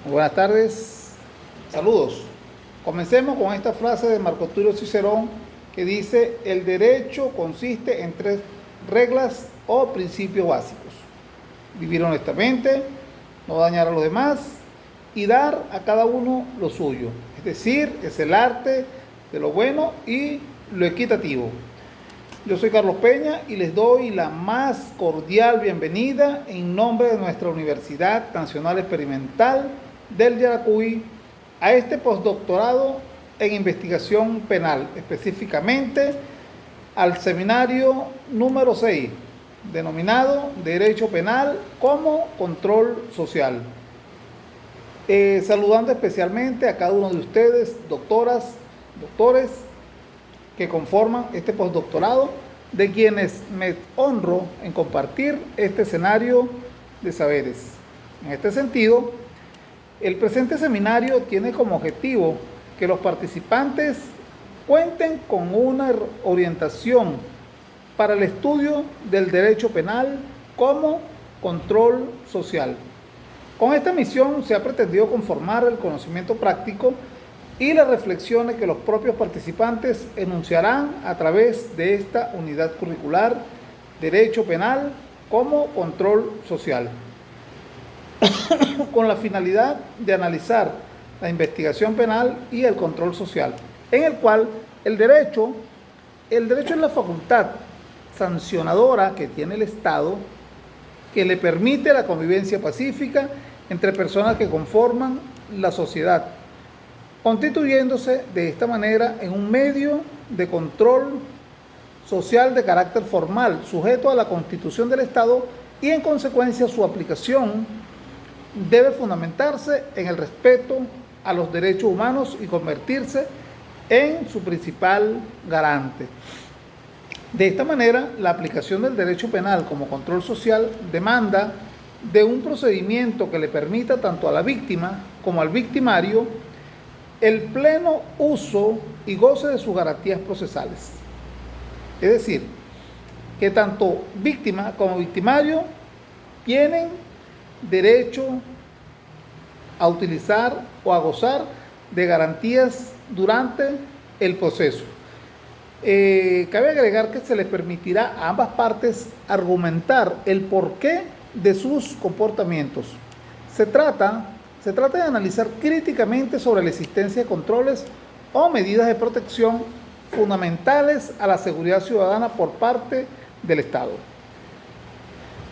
Buenas tardes, saludos. Comencemos con esta frase de Marco Tulio Cicerón que dice: el derecho consiste en tres reglas o principios básicos: vivir honestamente, no dañar a los demás y dar a cada uno lo suyo. Es decir, es el arte de lo bueno y lo equitativo. Yo soy Carlos Peña y les doy la más cordial bienvenida en nombre de nuestra Universidad Nacional Experimental del Yaracuy a este postdoctorado en investigación penal, específicamente al seminario número 6, denominado Derecho Penal como Control Social. Saludando especialmente a cada uno de ustedes, doctoras, doctores, que conforman este postdoctorado, de quienes me honro en compartir este escenario de saberes. En este sentido, el presente seminario tiene como objetivo que los participantes cuenten con una orientación para el estudio del derecho penal como control social. Con esta misión se ha pretendido conformar el conocimiento práctico y las reflexiones que los propios participantes enunciarán a través de esta unidad curricular, Derecho Penal como Control Social, con la finalidad de analizar la investigación penal y el control social, en el cual el derecho es la facultad sancionadora que tiene el Estado, que le permite la convivencia pacífica entre personas que conforman la sociedad, constituyéndose de esta manera en un medio de control social de carácter formal, sujeto a la Constitución del Estado, y en consecuencia su aplicación debe fundamentarse en el respeto a los derechos humanos y convertirse en su principal garante. De esta manera, la aplicación del derecho penal como control social demanda de un procedimiento que le permita tanto a la víctima como al victimario el pleno uso y goce de sus garantías procesales. Es decir, que tanto víctima como victimario tienen derecho a utilizar o a gozar de garantías durante el proceso. Cabe agregar que se les permitirá a ambas partes argumentar el porqué de sus comportamientos. Se trata de analizar críticamente sobre la existencia de controles o medidas de protección fundamentales a la seguridad ciudadana por parte del Estado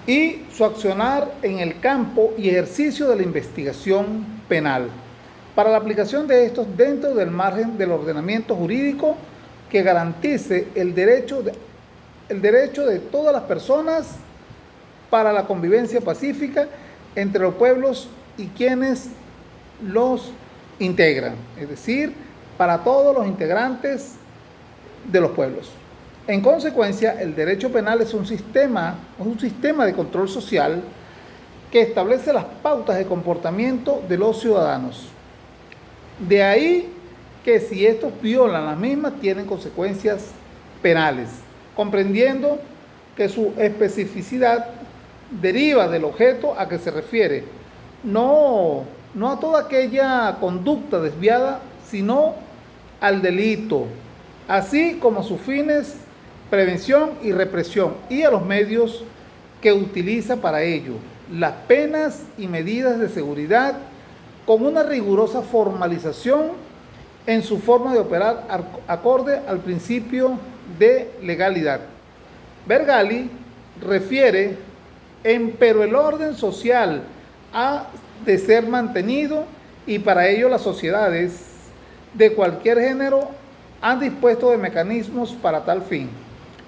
y su accionar en el campo y ejercicio de la investigación penal para la aplicación de estos dentro del margen del ordenamiento jurídico que garantice el derecho de todas las personas para la convivencia pacífica entre los pueblos y quienes los integran, es decir, para todos los integrantes de los pueblos. En consecuencia, el derecho penal es un sistema de control social que establece las pautas de comportamiento de los ciudadanos. De ahí que si estos violan las mismas, tienen consecuencias penales, comprendiendo que su especificidad deriva del objeto a que se refiere, no a toda aquella conducta desviada, sino al delito, así como a sus fines, prevención y represión, y a los medios que utiliza para ello, las penas y medidas de seguridad, con una rigurosa formalización en su forma de operar acorde al principio de legalidad. Vergali refiere: pero el orden social ha de ser mantenido y para ello las sociedades de cualquier género han dispuesto de mecanismos para tal fin.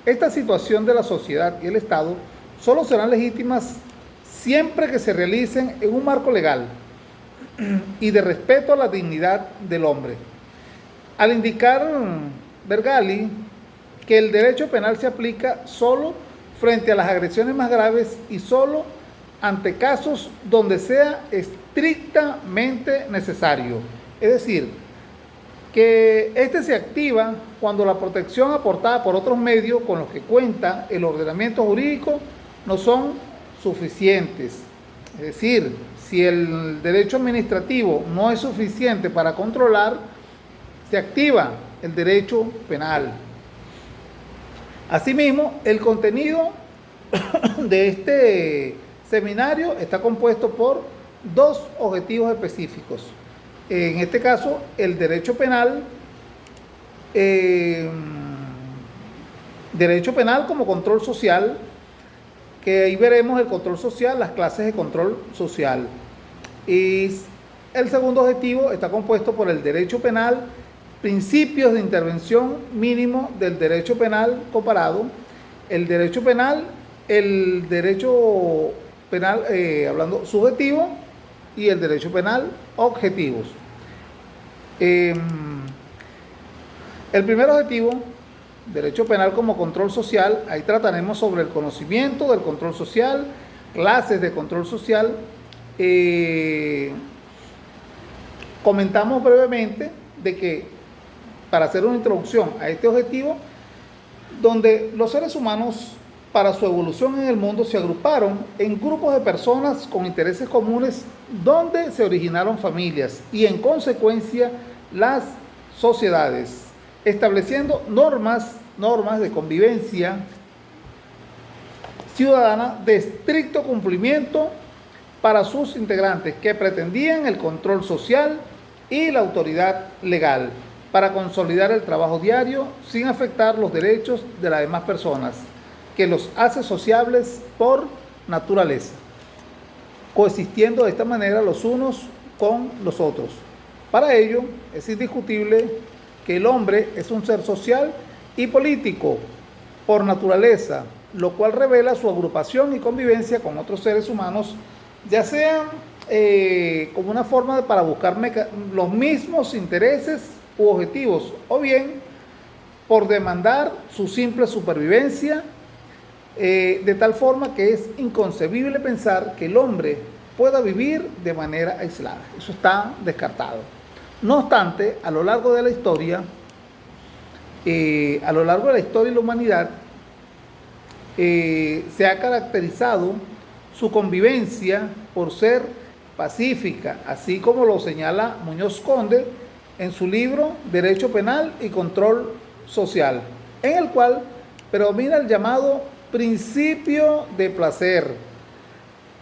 Esta situación de la sociedad y el Estado solo serán legítimas siempre que se realicen en un marco legal y de respeto a la dignidad del hombre. Al indicar Vergali que el derecho penal se aplica solo frente a las agresiones más graves y solo ante casos donde sea estrictamente necesario. Es decir, que este se activa cuando la protección aportada por otros medios con los que cuenta el ordenamiento jurídico no son suficientes. Es decir, Si el derecho administrativo no es suficiente para controlar, se activa el derecho penal. Asimismo, el contenido de este seminario está compuesto por dos objetivos específicos. En este caso, el derecho penal como control social, que ahí veremos el control social, las clases de control social. Y el segundo objetivo está compuesto por el derecho penal, principios de intervención mínimo del derecho penal comparado, el derecho penal hablando subjetivo y el derecho penal objetivos. El primer objetivo, derecho penal como control social, ahí trataremos sobre el conocimiento del control social, clases de control social. Comentamos brevemente de que para hacer una introducción a este objetivo, donde los seres humanos para su evolución en el mundo se agruparon en grupos de personas con intereses comunes, donde se originaron familias y en consecuencia las sociedades, estableciendo normas de convivencia ciudadana de estricto cumplimiento para sus integrantes, que pretendían el control social y la autoridad legal para consolidar el trabajo diario sin afectar los derechos de las demás personas, que los hace sociables por naturaleza, coexistiendo de esta manera los unos con los otros. Para ello, es indiscutible que el hombre es un ser social y político por naturaleza, lo cual revela su agrupación y convivencia con otros seres humanos, ya sean como una forma para buscar los mismos intereses u objetivos, o bien por demandar su simple supervivencia, de tal forma que es inconcebible pensar que el hombre pueda vivir de manera aislada. Eso está descartado. No obstante, a lo largo de la historia y la humanidad, se ha caracterizado su convivencia por ser pacífica, así como lo señala Muñoz Conde en su libro Derecho Penal y Control Social, en el cual predomina el llamado principio de placer,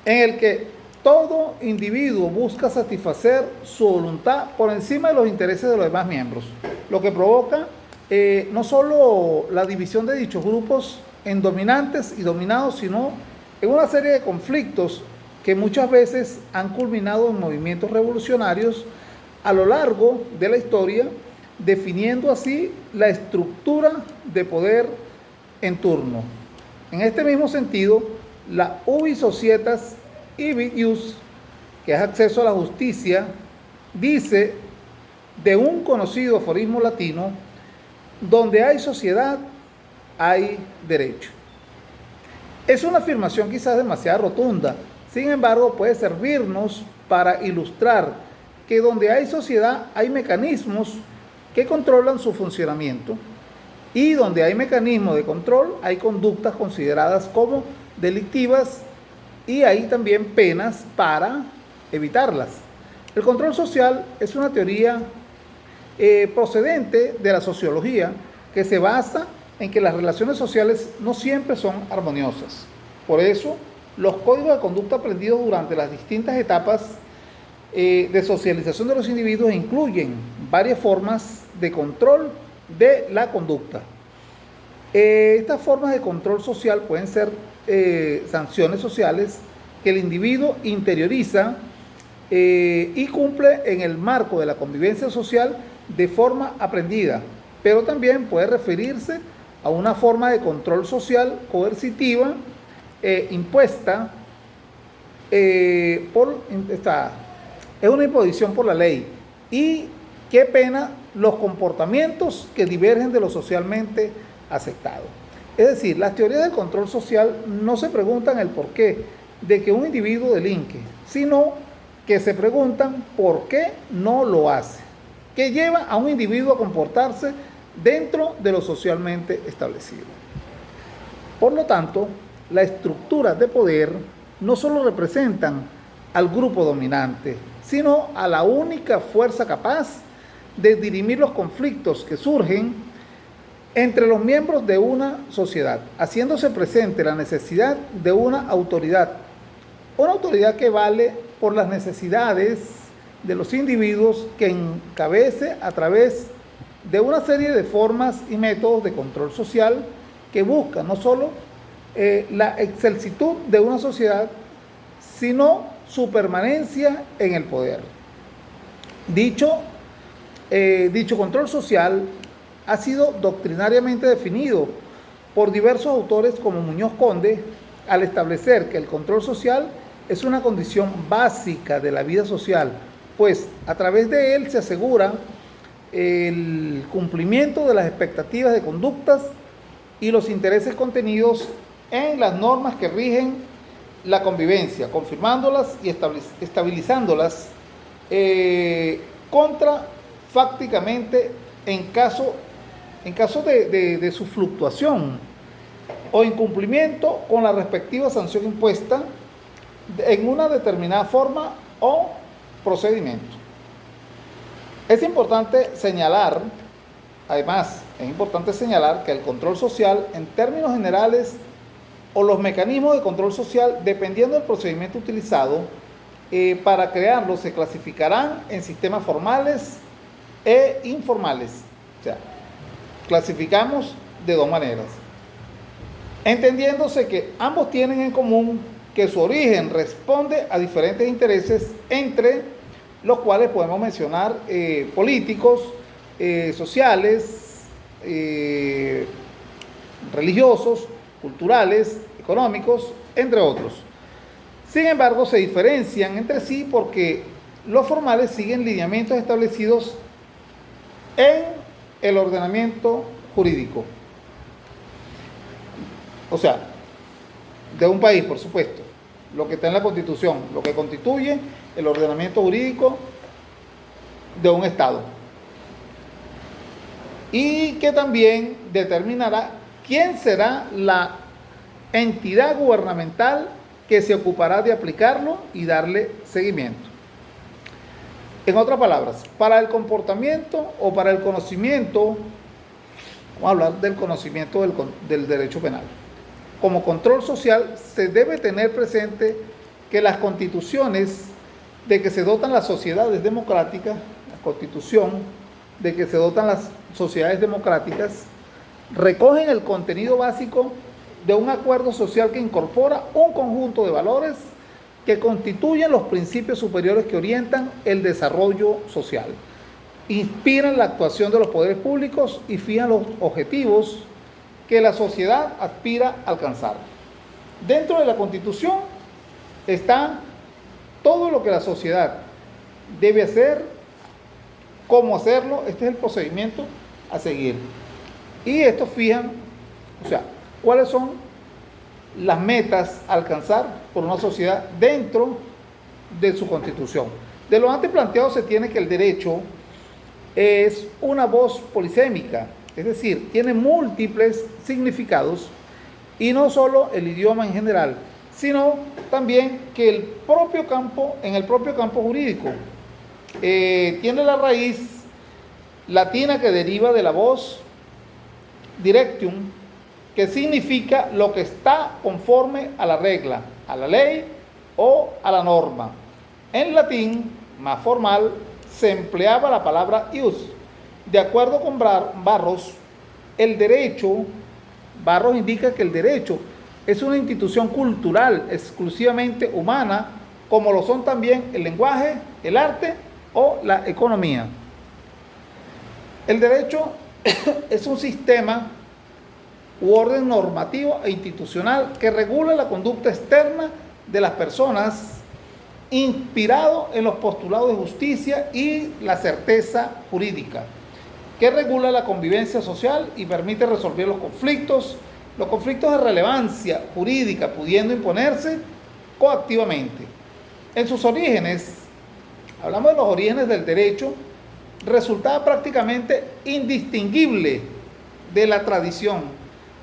en el que todo individuo busca satisfacer su voluntad por encima de los intereses de los demás miembros, lo que provoca no solo la división de dichos grupos en dominantes y dominados, sino en una serie de conflictos que muchas veces han culminado en movimientos revolucionarios a lo largo de la historia, definiendo así la estructura de poder en turno. En este mismo sentido, la ubi societas ibi ius, que es acceso a la justicia, dice de un conocido aforismo latino: donde hay sociedad, hay derecho. Es una afirmación quizás demasiado rotunda, sin embargo puede servirnos para ilustrar que donde hay sociedad hay mecanismos que controlan su funcionamiento, y donde hay mecanismos de control hay conductas consideradas como delictivas y hay también penas para evitarlas. El control social es una teoría procedente de la sociología, que se basa en que las relaciones sociales no siempre son armoniosas. Por eso, los códigos de conducta aprendidos durante las distintas etapas de socialización de los individuos incluyen varias formas de control de la conducta. Estas formas de control social pueden ser sanciones sociales que el individuo interioriza y cumple en el marco de la convivencia social de forma aprendida, pero también puede referirse a una forma de control social coercitiva impuesta es una imposición por la ley y que pena los comportamientos que divergen de lo socialmente aceptado. Es decir, las teorías del control social no se preguntan el porqué de que un individuo delinque, sino que se preguntan por qué no lo hace, que lleva a un individuo a comportarse dentro de lo socialmente establecido. Por lo tanto, las estructuras de poder no solo representan al grupo dominante, sino a la única fuerza capaz de dirimir los conflictos que surgen entre los miembros de una sociedad, haciéndose presente la necesidad de una autoridad que vale por las necesidades de los individuos, que encabece a través de una serie de formas y métodos de control social que buscan no solo la excelsitud de una sociedad, sino su permanencia en el poder. Dicho control social ha sido doctrinariamente definido por diversos autores como Muñoz Conde, al establecer que el control social es una condición básica de la vida social, pues a través de él se asegura el cumplimiento de las expectativas de conductas y los intereses contenidos en las normas que rigen la convivencia, confirmándolas y estabilizándolas contrafácticamente en caso de su fluctuación o incumplimiento con la respectiva sanción impuesta en una determinada forma o procedimiento. Es importante señalar que el control social, en términos generales, o los mecanismos de control social, dependiendo del procedimiento utilizado para crearlo, se clasificarán en sistemas formales e informales. O sea, clasificamos de dos maneras, entendiéndose que ambos tienen en común que su origen responde a diferentes intereses, entre los cuales podemos mencionar políticos, sociales, religiosos, culturales, económicos, entre otros. Sin embargo, se diferencian entre sí porque los formales siguen lineamientos establecidos en el ordenamiento jurídico. O sea, de un país, por supuesto, lo que está en la Constitución, lo que constituye el ordenamiento jurídico de un Estado. Y que también determinará quién será la entidad gubernamental que se ocupará de aplicarlo y darle seguimiento. En otras palabras, para el comportamiento o para el conocimiento, vamos a hablar del conocimiento del derecho penal. Como control social, se debe tener presente que las constituciones de que se dotan las sociedades democráticas, la constitución de que se dotan las sociedades democráticas, recogen el contenido básico de un acuerdo social que incorpora un conjunto de valores que constituyen los principios superiores que orientan el desarrollo social, inspiran la actuación de los poderes públicos y fijan los objetivos que la sociedad aspira a alcanzar. Dentro de la Constitución está todo lo que la sociedad debe hacer, cómo hacerlo, este es el procedimiento a seguir. Y estos fijan, o sea, cuáles son las metas a alcanzar por una sociedad dentro de su Constitución. De lo antes planteado se tiene que el derecho es una voz polisémica, es decir, tiene múltiples significados y no solo el idioma en general, sino también que en el propio campo jurídico tiene la raíz latina que deriva de la voz directium, que significa lo que está conforme a la regla, a la ley o a la norma. En latín, más formal, se empleaba la palabra ius. De acuerdo con Barros, Barros indica que el derecho es una institución cultural exclusivamente humana, como lo son también el lenguaje, el arte o la economía. El derecho es un sistema u orden normativo e institucional que regula la conducta externa de las personas, inspirado en los postulados de justicia y la certeza jurídica, que regula la convivencia social y permite resolver los conflictos de relevancia jurídica, pudiendo imponerse coactivamente. En sus orígenes, hablamos de los orígenes del derecho, resultaba prácticamente indistinguible de la tradición,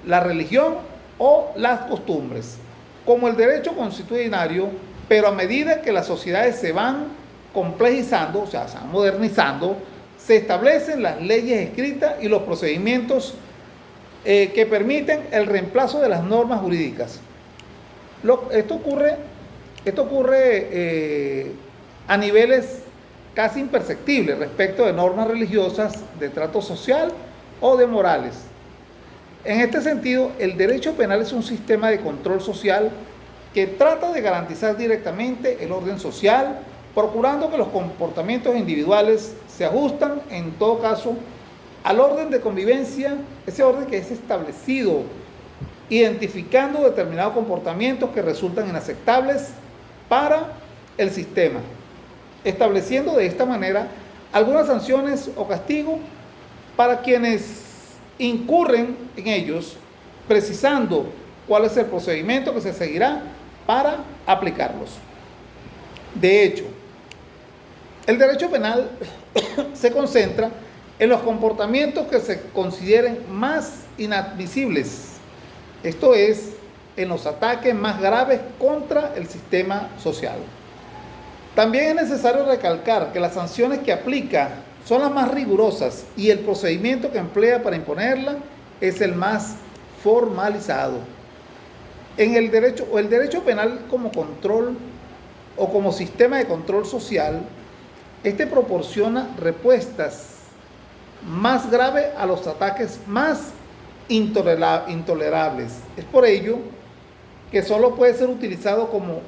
la religión o las costumbres. Como el derecho consuetudinario Pero a medida que las sociedades se van complejizando, o sea, se van modernizando, se establecen las leyes escritas y los procedimientos que permiten el reemplazo de las normas jurídicas. Esto ocurre a niveles casi imperceptibles respecto de normas religiosas, de trato social o de morales. En este sentido, el derecho penal es un sistema de control social que trata de garantizar directamente el orden social, procurando que los comportamientos individuales se ajustan, en todo caso, al orden de convivencia, ese orden que es establecido, identificando determinados comportamientos que resultan inaceptables para el sistema, estableciendo de esta manera algunas sanciones o castigos para quienes incurren en ellos, precisando cuál es el procedimiento que se seguirá para aplicarlos. De hecho, el derecho penal se concentra en los comportamientos que se consideren más inadmisibles, esto es, en los ataques más graves contra el sistema social. También es necesario recalcar que las sanciones que aplica son las más rigurosas y el procedimiento que emplea para imponerla es el más formalizado. El derecho penal como control o como sistema de control social, este proporciona respuestas más graves a los ataques más intolerables. Es por ello que solo puede ser utilizado como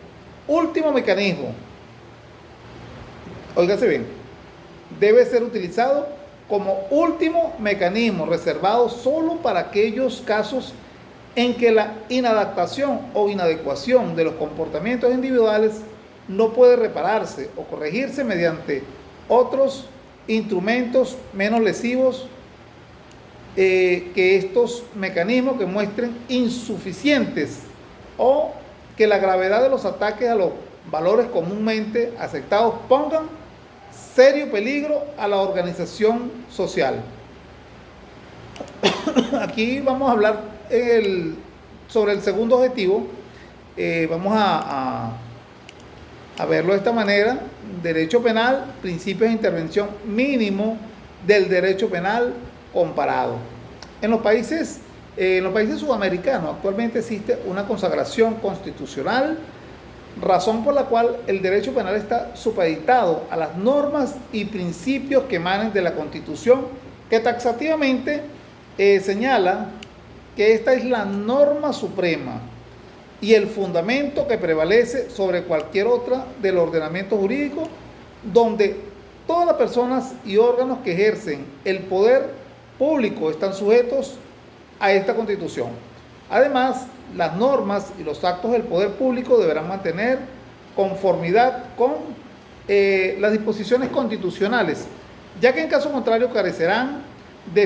último mecanismo. Óigase bien, debe ser utilizado como último mecanismo, reservado solo para aquellos casos en que la inadaptación o inadecuación de los comportamientos individuales no puede repararse o corregirse mediante otros instrumentos menos lesivos que estos mecanismos que muestren insuficientes o que la gravedad de los ataques a los valores comúnmente aceptados pongan serio peligro a la organización social. Aquí vamos a hablar sobre el segundo objetivo. Vamos a verlo de esta manera: derecho penal, principios de intervención mínimo del derecho penal comparado. En los países sudamericanos actualmente existe una consagración constitucional, razón por la cual el derecho penal está supeditado a las normas y principios que emanen de la Constitución, que taxativamente señala que esta es la norma suprema y el fundamento que prevalece sobre cualquier otra del ordenamiento jurídico, donde todas las personas y órganos que ejercen el poder público están sujetos a esta Constitución. Además, las normas y los actos del poder público deberán mantener conformidad con las disposiciones constitucionales, ya que en caso contrario carecerán de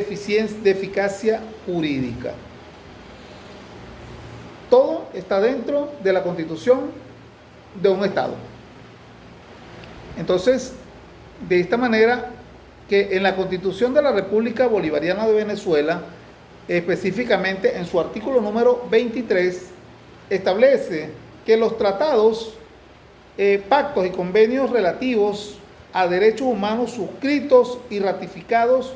eficacia jurídica. Todo está dentro de la Constitución de un Estado. Entonces, de esta manera, que en la Constitución de la República Bolivariana de Venezuela, específicamente en su artículo número 23, establece que los tratados, pactos y convenios relativos a derechos humanos suscritos y ratificados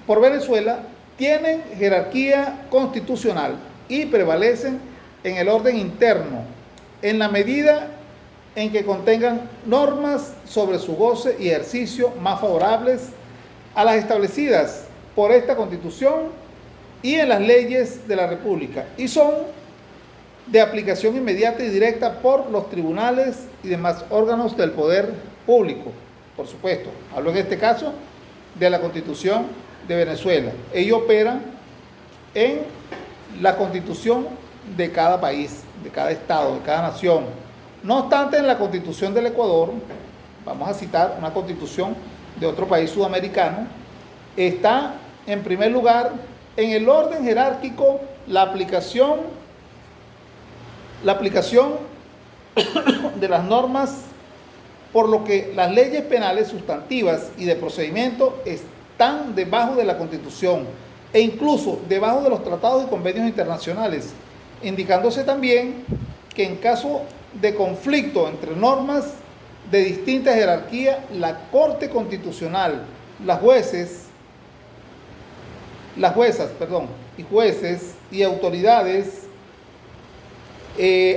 por Venezuela tienen jerarquía constitucional y prevalecen en el orden interno, en la medida en que contengan normas sobre su goce y ejercicio más favorables a las establecidas por esta Constitución y en las leyes de la República, y son de aplicación inmediata y directa por los tribunales y demás órganos del poder público. Por supuesto, hablo en este caso de la Constitución de Venezuela. Ellos operan en la Constitución de cada país, de cada estado, de cada nación. No obstante, en la Constitución del Ecuador, vamos a citar una constitución de otro país sudamericano, está en primer lugar en el orden jerárquico la aplicación de las normas, por lo que las leyes penales sustantivas y de procedimiento están debajo de la Constitución e incluso debajo de los tratados y convenios internacionales, indicándose también que en caso de conflicto entre normas de distinta jerarquía, la Corte Constitucional, las juezas, y jueces y autoridades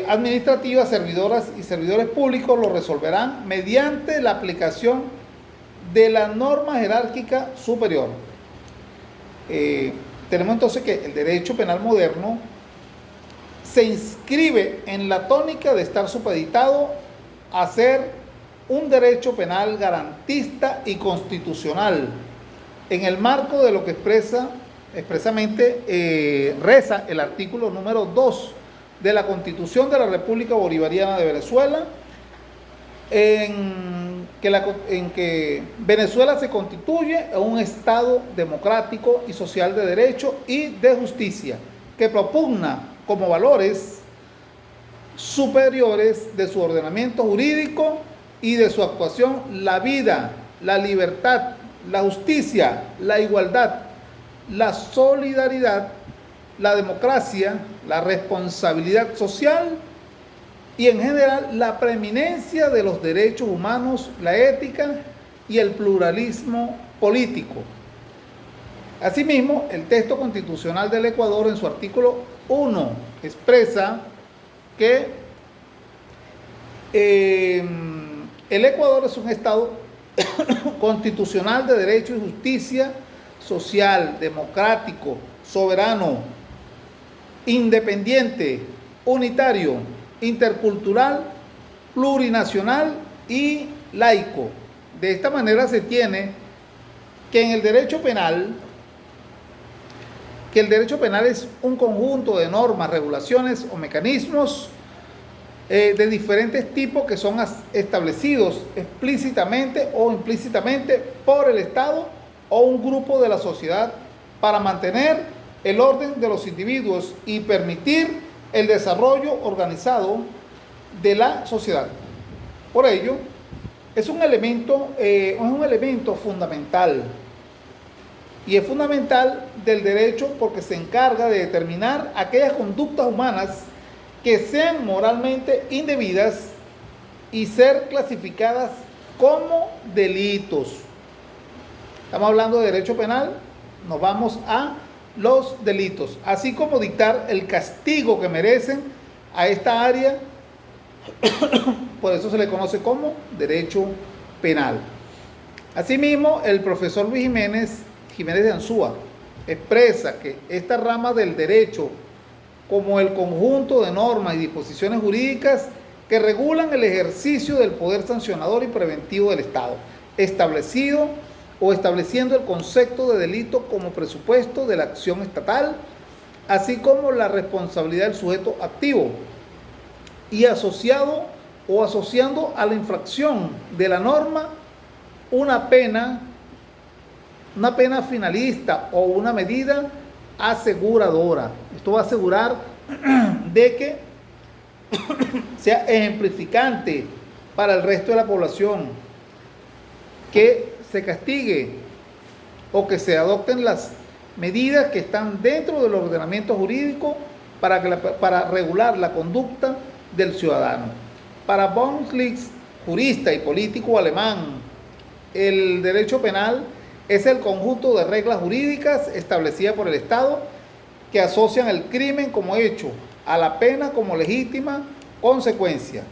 administrativas, servidoras y servidores públicos lo resolverán mediante la aplicación de la norma jerárquica superior. Tenemos entonces que el derecho penal moderno se inscribe en la tónica de estar supeditado a ser un derecho penal garantista y constitucional, en el marco de lo que expresamente reza el artículo número 2 de la Constitución de la República Bolivariana de Venezuela, en que Venezuela se constituye en un Estado democrático y social de derecho y de justicia, que propugna como valores superiores de su ordenamiento jurídico y de su actuación la vida, la libertad, la justicia, la igualdad, la solidaridad, la democracia, la responsabilidad social y en general la preeminencia de los derechos humanos, la ética y el pluralismo político. Asimismo, el texto constitucional del Ecuador en su artículo 1 expresa que el Ecuador es un Estado constitucional de derecho y justicia social, democrático, soberano, independiente, unitario, intercultural, plurinacional y laico. De esta manera se tiene que en el derecho penal, es un conjunto de normas, regulaciones o mecanismos de diferentes tipos que son establecidos explícitamente o implícitamente por el Estado o un grupo de la sociedad para mantener el orden de los individuos y permitir el desarrollo organizado de la sociedad. Por ello, es un elemento fundamental, y es fundamental del derecho porque se encarga de determinar aquellas conductas humanas que sean moralmente indebidas y ser clasificadas como delitos. Estamos hablando de derecho penal, nos vamos a los delitos, así como dictar el castigo que merecen a esta área. Por eso se le conoce como derecho penal. Asimismo, el profesor Luis Jiménez de Ansúa expresa que esta rama del derecho, como el conjunto de normas y disposiciones jurídicas que regulan el ejercicio del poder sancionador y preventivo del Estado, estableciendo el concepto de delito como presupuesto de la acción estatal, así como la responsabilidad del sujeto activo, y asociando a la infracción de la norma una pena finalista o una medida aseguradora. Esto va a asegurar de que sea ejemplificante para el resto de la población, que se castigue o que se adopten las medidas que están dentro del ordenamiento jurídico para regular la conducta del ciudadano. Para von Schlick, jurista y político alemán, el derecho penal es el conjunto de reglas jurídicas establecidas por el Estado que asocian el crimen como hecho a la pena como legítima consecuencia.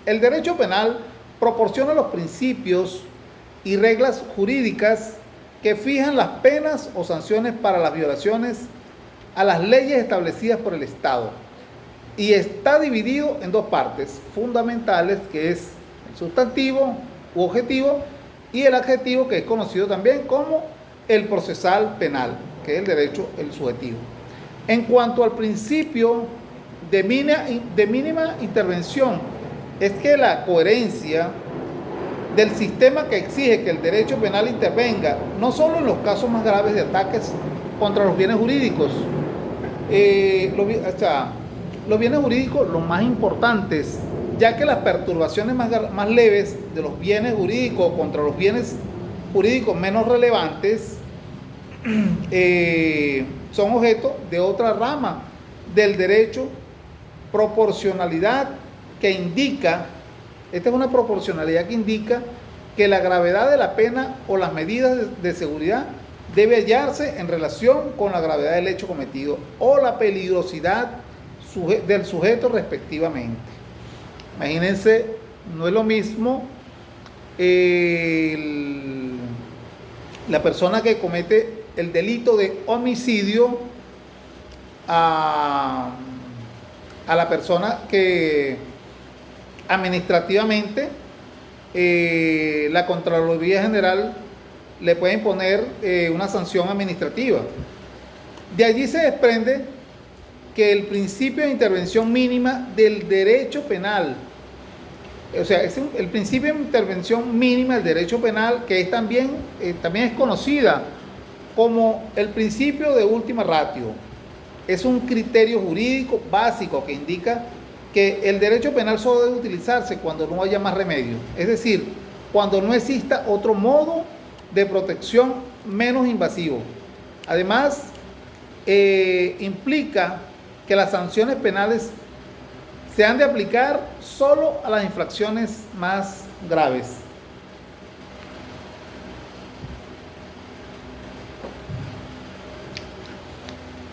El derecho penal proporciona los principios y reglas jurídicas que fijan las penas o sanciones para las violaciones a las leyes establecidas por el Estado, y está dividido en dos partes fundamentales, que es el sustantivo u objetivo y el adjetivo, que es conocido también como el procesal penal, que es el derecho, el subjetivo. En cuanto al principio de mínima intervención, es que la coherencia del sistema que exige que el derecho penal intervenga no solo en los casos más graves de ataques contra los bienes jurídicos, los bienes jurídicos los más importantes, ya que las perturbaciones más leves de los bienes jurídicos contra los bienes jurídicos menos relevantes son objeto de otra rama del derecho proporcionalidad que indica, esta es una proporcionalidad que indica que la gravedad de la pena o las medidas de seguridad debe hallarse en relación con la gravedad del hecho cometido o la peligrosidad del sujeto respectivamente. Imagínense, no es lo mismo la persona que comete el delito de homicidio a la persona que administrativamente la Contraloría General le puede imponer una sanción administrativa. De allí se desprende que el principio de intervención mínima del derecho penal, o sea, el principio de intervención mínima del derecho penal, que es también es conocida como el principio de última ratio, es un criterio jurídico básico que indica que el derecho penal solo debe utilizarse cuando no haya más remedio, es decir, cuando no exista otro modo de protección menos invasivo. Además, implica que las sanciones penales se han de aplicar solo a las infracciones más graves.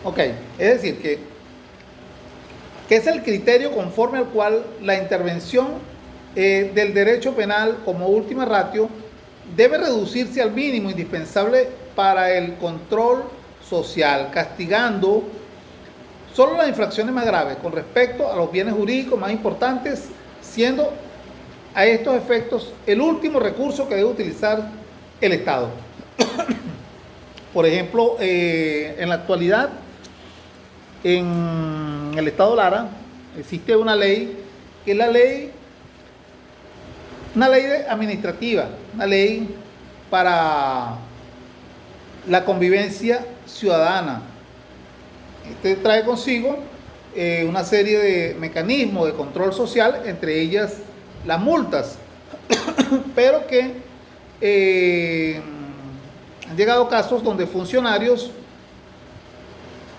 Ok, es decir, que es el criterio conforme al cual la intervención del derecho penal como última ratio debe reducirse al mínimo indispensable para el control social, castigando solo las infracciones más graves con respecto a los bienes jurídicos más importantes, siendo a estos efectos el último recurso que debe utilizar el Estado. Por ejemplo, en la actualidad, en el Estado Lara, existe una ley, que es una ley administrativa, una ley para la convivencia ciudadana. Este trae consigo una serie de mecanismos de control social, entre ellas las multas, pero que han llegado casos donde funcionarios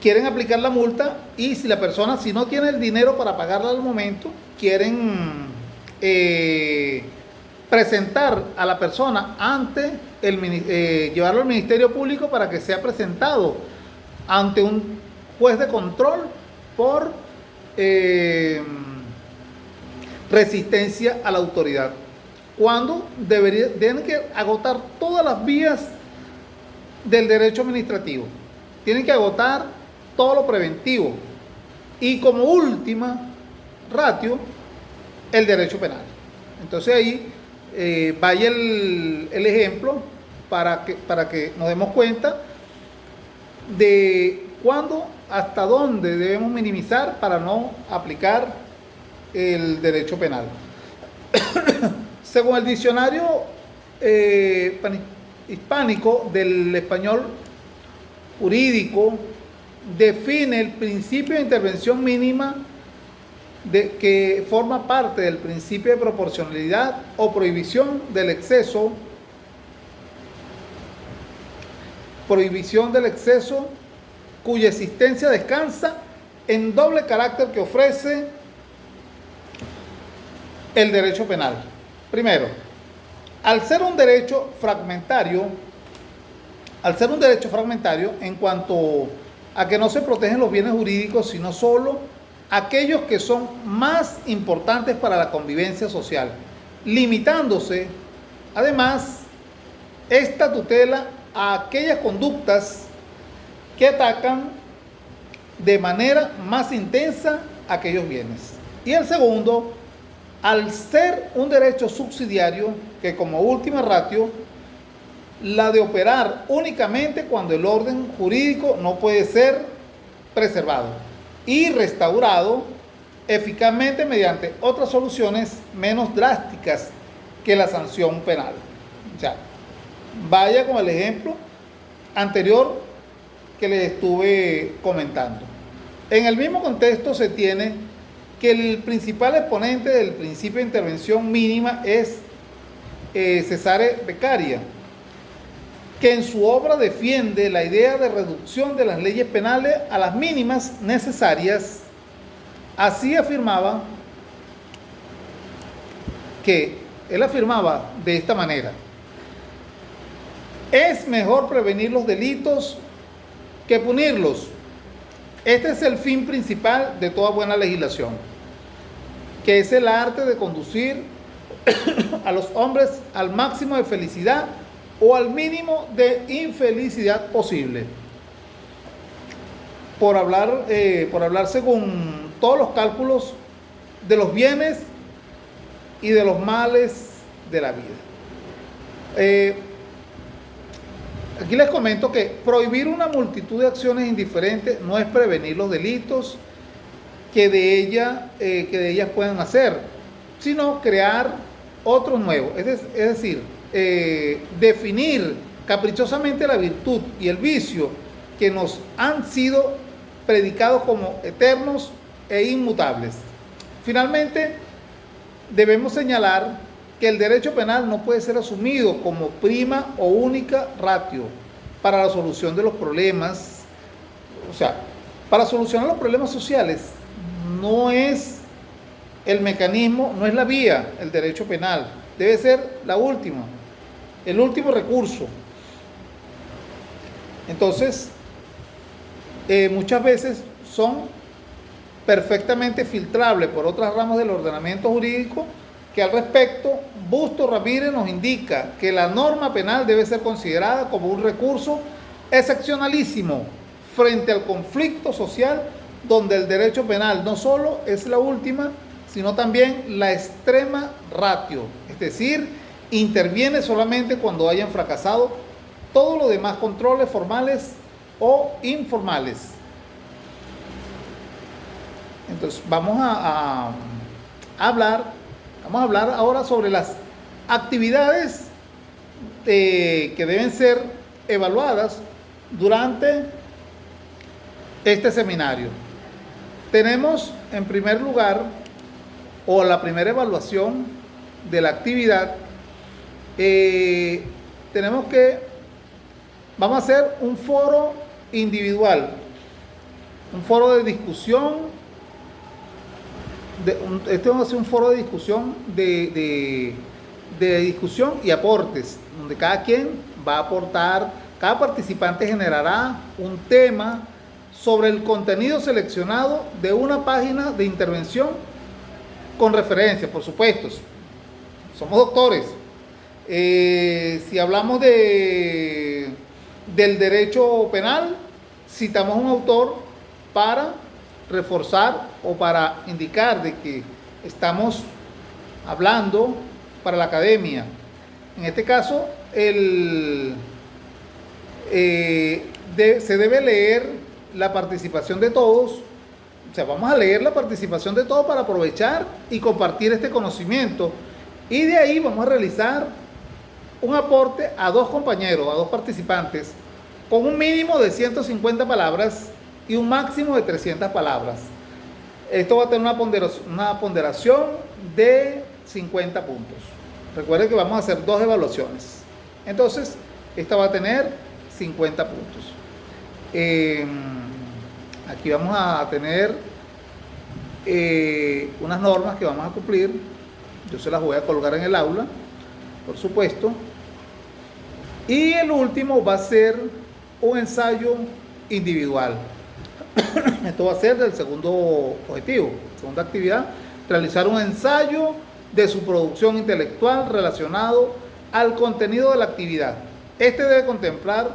quieren aplicar la multa y si la persona, si no tiene el dinero para pagarla al momento, quieren presentar a la persona ante llevarlo al Ministerio Público para que sea presentado ante un juez de control por resistencia a la autoridad, cuando tienen que agotar todas las vías del derecho administrativo, tienen que agotar todo lo preventivo y como última ratio el derecho penal. Entonces ahí vaya el ejemplo para que nos demos cuenta de cuándo, hasta dónde debemos minimizar para no aplicar el derecho penal. Según el diccionario hispánico del español jurídico, define el principio de intervención mínima que forma parte del principio de proporcionalidad o prohibición del exceso cuya existencia descansa en doble carácter que ofrece el derecho penal. Primero, al ser un derecho fragmentario en cuanto a que no se protegen los bienes jurídicos, sino solo aquellos que son más importantes para la convivencia social, limitándose, además, esta tutela a aquellas conductas que atacan de manera más intensa aquellos bienes. Y el segundo, al ser un derecho subsidiario que como última ratio, la de operar únicamente cuando el orden jurídico no puede ser preservado y restaurado eficazmente mediante otras soluciones menos drásticas que la sanción penal. O sea, vaya con el ejemplo anterior que les estuve comentando. En el mismo contexto se tiene que el principal exponente del principio de intervención mínima es Cesare Beccaria, que en su obra defiende la idea de reducción de las leyes penales a las mínimas necesarias Así afirmaba él afirmaba de esta manera: es mejor prevenir los delitos que punirlos. Este es el fin principal de toda buena legislación, que es el arte de conducir a los hombres al máximo de felicidad o al mínimo de infelicidad posible. Por hablar según todos los cálculos de los bienes y de los males de la vida. Aquí les comento que prohibir una multitud de acciones indiferentes no es prevenir los delitos que de ellas puedan hacer, sino crear otros nuevos. Es decir, definir caprichosamente la virtud y el vicio que nos han sido predicados como eternos e inmutables. Finalmente, debemos señalar que el derecho penal no puede ser asumido como prima o única ratio para la solución de los problemas. O sea, para solucionar los problemas sociales no es el mecanismo, no es la vía el derecho penal. Debe ser el último recurso. Entonces, muchas veces son perfectamente filtrables por otras ramas del ordenamiento jurídico, que al respecto, Busto Ramírez nos indica que la norma penal debe ser considerada como un recurso excepcionalísimo frente al conflicto social, donde el derecho penal no solo es la última, sino también la extrema ratio, es decir, interviene solamente cuando hayan fracasado todos los demás controles formales o informales. Entonces, vamos a hablar ahora sobre las actividades que deben ser evaluadas durante este seminario. Tenemos en primer lugar, o la primera evaluación de la actividad, vamos a hacer un foro individual, un foro de discusión. Este va a ser un foro de discusión de discusión y aportes, donde cada quien va a aportar, cada participante generará un tema sobre el contenido seleccionado de una página de intervención con referencia, por supuesto. Somos doctores. Si hablamos del derecho penal, citamos un autor para reforzar o para indicar de que estamos hablando para la academia. En este caso, se debe leer la participación de todos. O sea, vamos a leer la participación de todos para aprovechar y compartir este conocimiento. Y de ahí vamos a realizar un aporte a dos compañeros, a dos participantes, con un mínimo de 150 palabras y un máximo de 300 palabras. Esto va a tener una ponderación de 50 puntos. Recuerden que vamos a hacer dos evaluaciones. Entonces, esta va a tener 50 puntos. Aquí vamos a tener unas normas que vamos a cumplir. Yo se las voy a colgar en el aula, por supuesto. Y el último va a ser un ensayo individual. Esto va a ser del segundo objetivo, segunda actividad: realizar un ensayo de su producción intelectual relacionado al contenido de la actividad. Este debe contemplar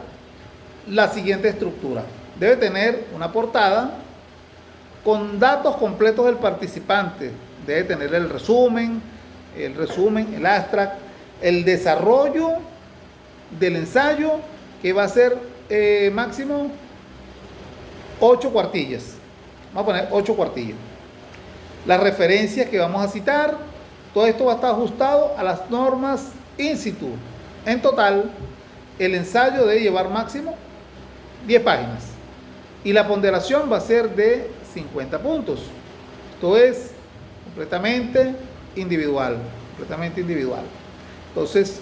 la siguiente estructura. Debe tener una portada con datos completos del participante. Debe tener el resumen, el abstract, el desarrollo del ensayo, que va a ser máximo 8 cuartillas. Vamos a poner 8 cuartillas. Las referencias que vamos a citar, todo esto va a estar ajustado a las normas in situ. En total, el ensayo debe llevar máximo 10 páginas. Y la ponderación va a ser de 50 puntos. Esto es completamente individual. Entonces,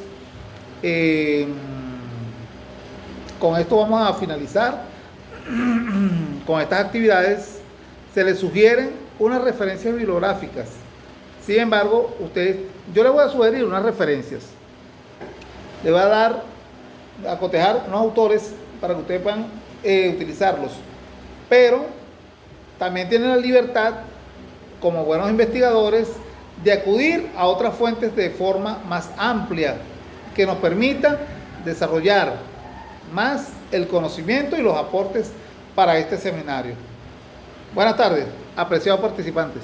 con esto vamos a finalizar. Con estas actividades se les sugieren unas referencias bibliográficas. Sin embargo, yo le voy a sugerir unas referencias. Le voy a dar, a cotejar unos autores para que ustedes puedan utilizarlos. Pero también tienen la libertad, como buenos investigadores, de acudir a otras fuentes de forma más amplia, que nos permita desarrollar más el conocimiento y los aportes para este seminario. Buenas tardes, apreciados participantes.